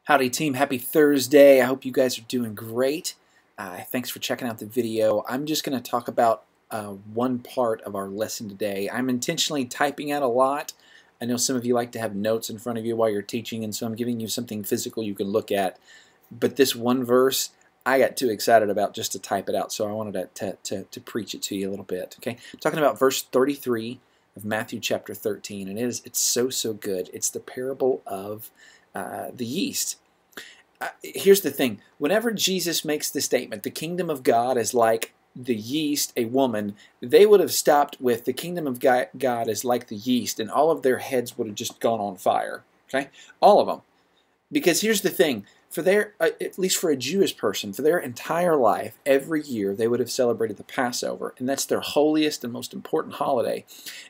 Howdy team, happy Thursday. I hope you guys are doing great. Thanks for checking out the video. I'm just going to talk about one part of our lesson today. I'm intentionally typing out a lot. I know some of you like to have notes in front of you while you're teaching, and so I'm giving you something physical you can look at. But this one verse, I got too excited about just to type it out, so I wanted to preach it to you a little bit. Okay, I'm talking about verse 33 of Matthew chapter 13, and it's so good. It's the parable of the yeast. Here's the thing. Whenever Jesus makes the statement, the kingdom of God is like the yeast, a woman, they would have stopped with the kingdom of God is like the yeast, and all of their heads would have just gone on fire. Okay? All of them. Because here's the thing. For their, at least for a Jewish person, for their entire life, every year they would have celebrated the Passover, and that's their holiest and most important holiday.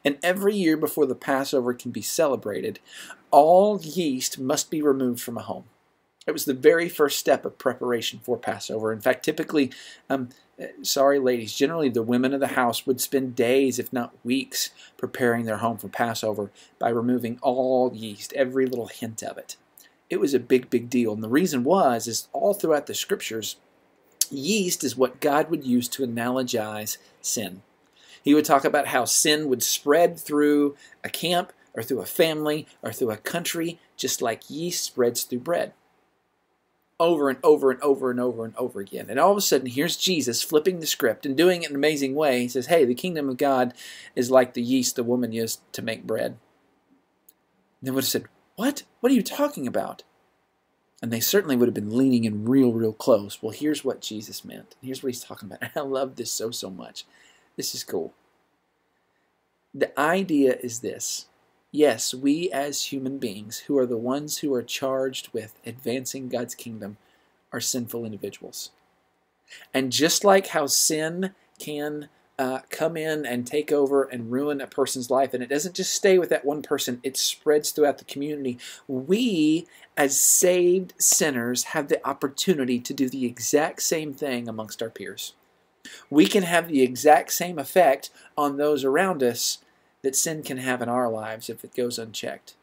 And every year before the Passover can be celebrated, all yeast must be removed from a home. It was the very first step of preparation for Passover. In fact, typically, sorry ladies, generally the women of the house would spend days, if not weeks, preparing their home for Passover by removing all yeast, every little hint of it. It was a big deal. And the reason is all throughout the scriptures, yeast is what God would use to analogize sin. He would talk about how sin would spread through a camp or through a family or through a country, just like yeast spreads through bread. Over and over and over and over and over again. And all of a sudden, here's Jesus flipping the script and doing it in an amazing way. He says, hey, the kingdom of God is like the yeast the woman used to make bread. And they would have said, what? What are you talking about? And they certainly would have been leaning in real close. Well, here's what Jesus meant. Here's what he's talking about. I love this so much. This is cool. The idea is this. Yes, we as human beings, who are the ones who are charged with advancing God's kingdom, are sinful individuals. And just like how sin can come in and take over and ruin a person's life, and it doesn't just stay with that one person, it spreads throughout the community, we as saved sinners have the opportunity to do the exact same thing amongst our peers. We can have the exact same effect on those around us that sin can have in our lives if it goes unchecked.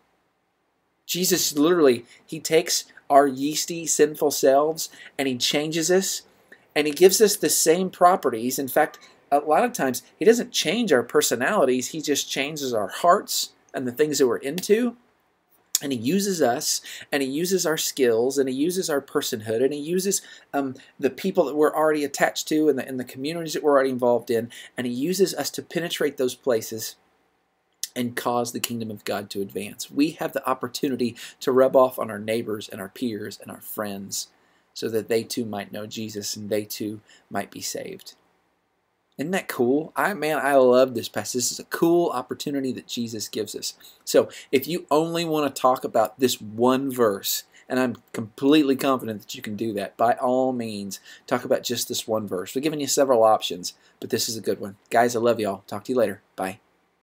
Jesus literally, he takes our yeasty, sinful selves and he changes us and he gives us the same properties. In fact, a lot of times he doesn't change our personalities, he just changes our hearts and the things that we're into. And he uses us, and he uses our skills, and he uses our personhood, and he uses the people that we're already attached to and the communities that we're already involved in, and he uses us to penetrate those places and cause the kingdom of God to advance. We have the opportunity to rub off on our neighbors and our peers and our friends so that they too might know Jesus and they too might be saved. Isn't that cool? I love this passage. This is a cool opportunity that Jesus gives us. So if you only want to talk about this one verse, and I'm completely confident that you can do that, by all means, talk about just this one verse. We're giving you several options, but this is a good one. Guys, I love y'all. Talk to you later. Bye.